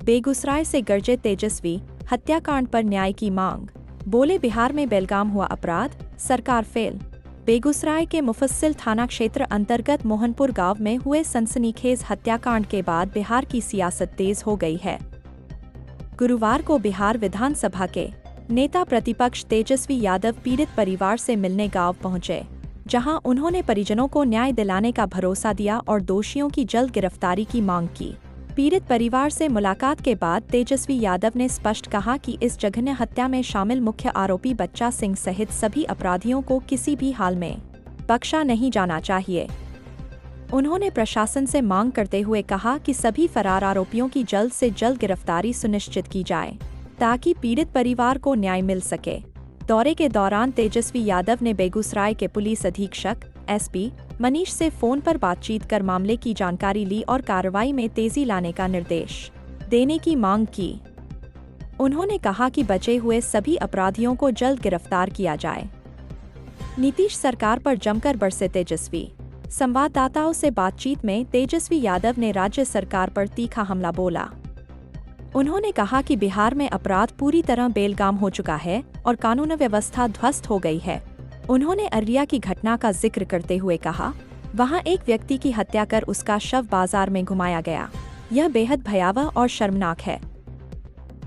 बेगूसराय से गरजे तेजस्वी, हत्याकांड पर न्याय की मांग। बोले बिहार में बेलगाम हुआ अपराध, सरकार फेल। बेगूसराय के मुफस्सिल थाना क्षेत्र अंतर्गत मोहनपुर गांव में हुए सनसनीखेज हत्याकांड के बाद बिहार की सियासत तेज हो गई है। गुरुवार को बिहार विधानसभा के नेता प्रतिपक्ष तेजस्वी यादव पीड़ित परिवार से मिलने गांव पहुंचे, जहां उन्होंने परिजनों को न्याय दिलाने का भरोसा दिया और दोषियों की जल्द गिरफ्तारी की मांग की। पीड़ित परिवार से मुलाकात के बाद तेजस्वी यादव ने स्पष्ट कहा कि इस जघन्य हत्या में शामिल मुख्य आरोपी बच्चा सिंह सहित सभी अपराधियों को किसी भी हाल में बख्शा नहीं जाना चाहिए। उन्होंने प्रशासन से मांग करते हुए कहा कि सभी फरार आरोपियों की जल्द से जल्द गिरफ्तारी सुनिश्चित की जाए, ताकि पीड़ित परिवार को न्याय मिल सके। दौरे के दौरान तेजस्वी यादव ने बेगूसराय के पुलिस अधीक्षक एसपी मनीष से फोन पर बातचीत कर मामले की जानकारी ली और कार्रवाई में तेजी लाने का निर्देश देने की मांग की। उन्होंने कहा कि बचे हुए सभी अपराधियों को जल्द गिरफ्तार किया जाए। नीतीश सरकार पर जमकर बरसे तेजस्वी। संवाददाताओं से बातचीत में तेजस्वी यादव ने राज्य सरकार पर तीखा हमला बोला। उन्होंने कहा कि बिहार में अपराध पूरी तरह बेलगाम हो चुका है और कानून व्यवस्था ध्वस्त हो गई है। उन्होंने अररिया की घटना का जिक्र करते हुए कहा, वहां एक व्यक्ति की हत्या कर उसका शव बाजार में घुमाया गया। यह बेहद भयावह और शर्मनाक है।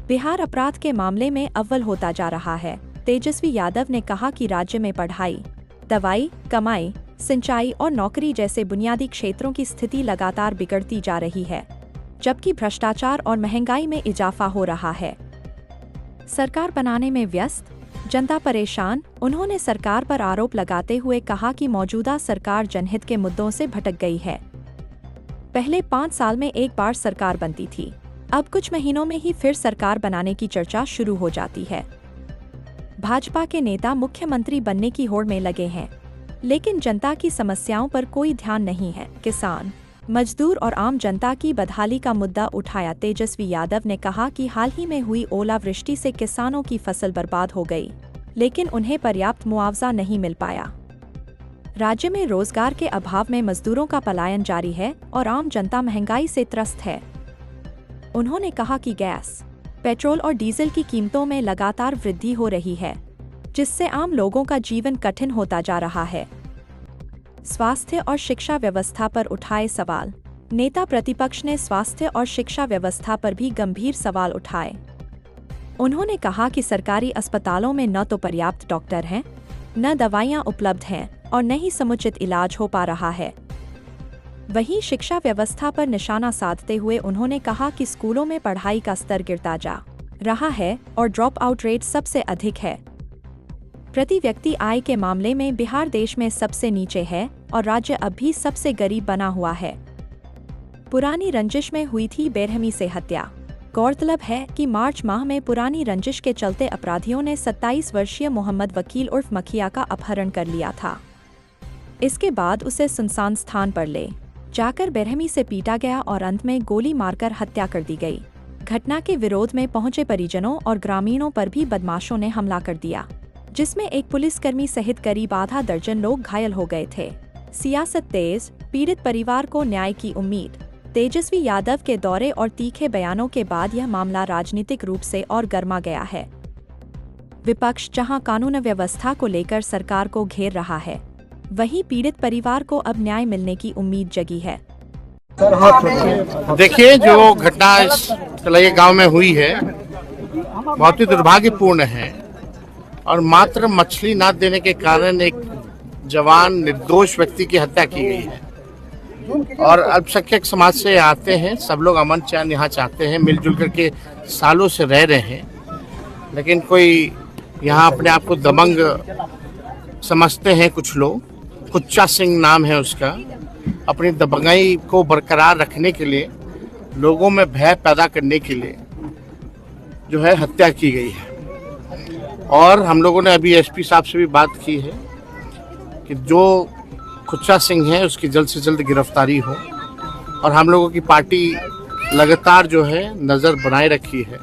बिहार अपराध के मामले में अव्वल होता जा रहा है। तेजस्वी यादव ने कहा कि राज्य में पढ़ाई, दवाई, कमाई, सिंचाई और नौकरी जैसे बुनियादी क्षेत्रों की स्थिति लगातार बिगड़ती जा रही है, जबकि भ्रष्टाचार और महंगाई में इजाफा हो रहा है। सरकार बनाने में व्यस्त, जनता परेशान। उन्होंने सरकार पर आरोप लगाते हुए कहा कि मौजूदा सरकार जनहित के मुद्दों से भटक गई है। पहले 5 साल में एक बार सरकार बनती थी, अब कुछ महीनों में ही फिर सरकार बनाने की चर्चा शुरू हो जाती है। भाजपा के नेता मुख्यमंत्री बनने की होड़ में लगे हैं, लेकिन जनता की समस्याओं पर कोई ध्यान नहीं है। किसान, मजदूर और आम जनता की बदहाली का मुद्दा उठाया। तेजस्वी यादव ने कहा कि हाल ही में हुई ओलावृष्टि से किसानों की फसल बर्बाद हो गई, लेकिन उन्हें पर्याप्त मुआवजा नहीं मिल पाया। राज्य में रोजगार के अभाव में मजदूरों का पलायन जारी है और आम जनता महंगाई से त्रस्त है। उन्होंने कहा कि गैस, पेट्रोल और डीजल की कीमतों में लगातार वृद्धि हो रही है, जिससे आम लोगों का जीवन कठिन होता जा रहा है। स्वास्थ्य और शिक्षा व्यवस्था पर उठाए सवाल। नेता प्रतिपक्ष ने स्वास्थ्य और शिक्षा व्यवस्था पर भी गंभीर सवाल उठाए। उन्होंने कहा कि सरकारी अस्पतालों में न तो पर्याप्त डॉक्टर हैं, न दवाइयां उपलब्ध हैं और न ही समुचित इलाज हो पा रहा है। वहीं शिक्षा व्यवस्था पर निशाना साधते हुए उन्होंने कहा कि स्कूलों में पढ़ाई का स्तर गिरता जा रहा है और ड्रॉप आउट रेट सबसे अधिक है। प्रति व्यक्ति आय के मामले में बिहार देश में सबसे नीचे है और राज्य अब भी सबसे गरीब बना हुआ है। पुरानी रंजिश में हुई थी बेरहमी से हत्या। गौरतलब है कि मार्च माह में पुरानी रंजिश के चलते अपराधियों ने 27 वर्षीय मोहम्मद वकील उर्फ मखिया का अपहरण कर लिया था। इसके बाद उसे सुनसान स्थान पर ले जाकर बेरहमी से पीटा गया और अंत में गोली मारकर हत्या कर दी गई। घटना के विरोध में पहुंचे परिजनों और ग्रामीणों पर भी बदमाशों ने हमला कर दिया, जिसमें एक पुलिसकर्मी सहित करीब आधा दर्जन लोग घायल हो गए थे। सियासत तेज, पीड़ित परिवार को न्याय की उम्मीद। तेजस्वी यादव के दौरे और तीखे बयानों के बाद यह मामला राजनीतिक रूप से और गर्मा गया है। विपक्ष जहां कानून व्यवस्था को लेकर सरकार को घेर रहा है, वहीं पीड़ित परिवार को अब न्याय मिलने की उम्मीद जगी है। देखिए, जो घटना इस गांव में हुई है बहुत ही दुर्भाग्यपूर्ण है और मात्र मछली ना देने के कारण एक जवान निर्दोष व्यक्ति की हत्या की गई है। और अल्पसंख्यक समाज से आते हैं, सब लोग अमन चैन यहाँ चाहते हैं, मिलजुल करके सालों से रह रहे हैं, लेकिन कोई यहाँ अपने आप को दबंग समझते हैं कुछ लोग। कुच्चा सिंह नाम है उसका। अपनी दबंगाई को बरकरार रखने के लिए, लोगों में भय पैदा करने के लिए जो है हत्या की गई है। और हम लोगों ने अभी एसपी साहब से भी बात की है कि जो कुच्चा सिंह है उसकी जल्द से जल्द गिरफ्तारी हो। और हम लोगों की पार्टी लगातार जो है नज़र बनाए रखी है,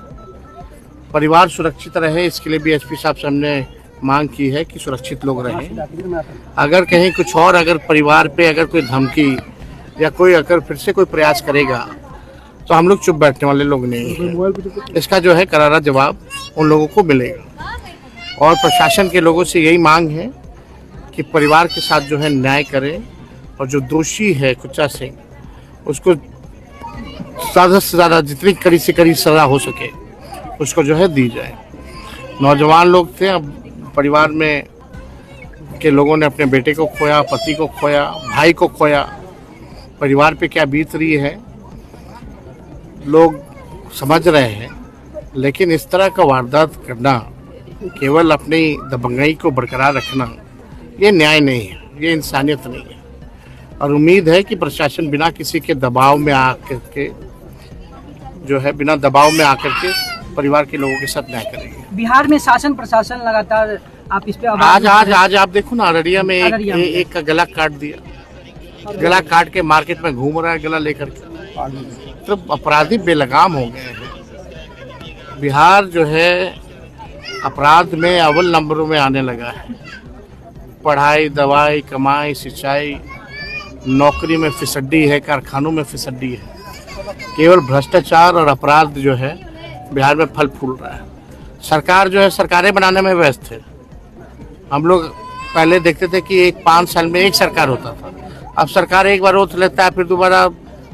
परिवार सुरक्षित रहे, इसके लिए भी एसपी साहब से हमने मांग की है कि सुरक्षित लोग रहें। अगर कहीं कुछ और अगर परिवार पे अगर कोई धमकी या कोई अगर फिर से कोई प्रयास करेगा तो हम लोग चुप बैठने वाले लोग नहीं हैं। इसका जो है करारा जवाब उन लोगों को मिलेगा। और प्रशासन के लोगों से यही मांग है कि परिवार के साथ जो है न्याय करें और जो दोषी है कुच्चा सिंह उसको ज़्यादा से ज़्यादा जितनी कड़ी से कड़ी सज़ा हो सके उसको जो है दी जाए। नौजवान लोग थे, अब परिवार में के लोगों ने अपने बेटे को खोया, पति को खोया, भाई को खोया। परिवार पे क्या बीत रही है लोग समझ रहे हैं, लेकिन इस तरह का वारदात करना, केवल अपनी दबंगई को बरकरार रखना, ये न्याय नहीं है, ये इंसानियत नहीं है। और उम्मीद है कि प्रशासन बिना किसी के दबाव में आकर के जो है बिना दबाव में आकर के परिवार के लोगों के साथ न्याय करेंगे। बिहार में शासन प्रशासन लगातार आप इस पे आज आप देखो ना, अररिया में एक का गला काट दिया, गला काट के मार्केट में घूम रहा है गला लेकर के। तो अपराधी बेलगाम हो गए हैं। बिहार जो है अपराध में अव्वल नंबरों में आने लगा है। पढ़ाई, दवाई, कमाई, सिंचाई, नौकरी में फिसड्डी है, कारखानों में फिसड्डी है। केवल भ्रष्टाचार और अपराध जो है बिहार में फल फूल रहा है। सरकार जो है सरकारें बनाने में व्यस्त है। हम लोग पहले देखते थे कि 5 साल में एक सरकार होता था। अब सरकार एक बार रोक लेता है, फिर दोबारा,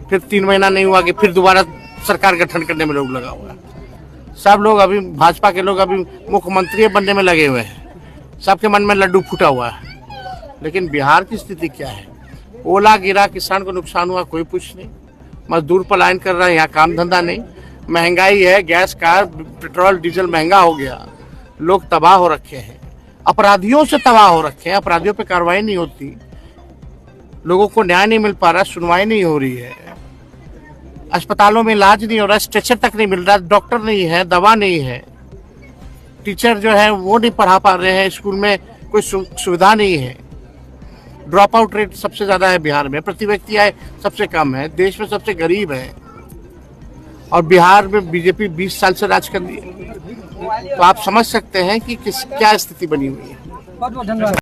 फिर 3 महीना नहीं हुआ कि फिर दोबारा सरकार गठन करने में लोग लगा हुआ है। सब लोग अभी भाजपा के लोग अभी मुख्यमंत्री बनने में लगे हुए हैं। सबके मन में लड्डू फूटा हुआ है। लेकिन बिहार की स्थिति क्या है? ओला गिरा, किसान को नुकसान हुआ, कोई पूछ नहीं। मजदूर पलायन कर रहे हैं, यहाँ काम धंधा नहीं। महंगाई है, गैस का पेट्रोल डीजल महंगा हो गया, लोग तबाह हो रखे हैं। अपराधियों से तबाह हो रखे हैं, अपराधियों पे कार्रवाई नहीं होती, लोगों को न्याय नहीं मिल पा रहा, सुनवाई नहीं हो रही है, अस्पतालों में इलाज नहीं हो रहा, स्ट्रेचर तक नहीं मिल रहा, डॉक्टर नहीं है, दवा नहीं है, टीचर जो है वो नहीं पढ़ा पा रहे हैं, स्कूल में कोई सुविधा नहीं है। ड्रॉप आउट रेट सबसे ज्यादा है बिहार में, प्रति व्यक्ति आय सबसे कम है, देश में सबसे गरीब है। और बिहार में बीजेपी 20 साल से राज कर रही है। तो आप समझ सकते हैं कि क्या स्थिति बनी हुई है। बहुत बहुत धन्यवाद।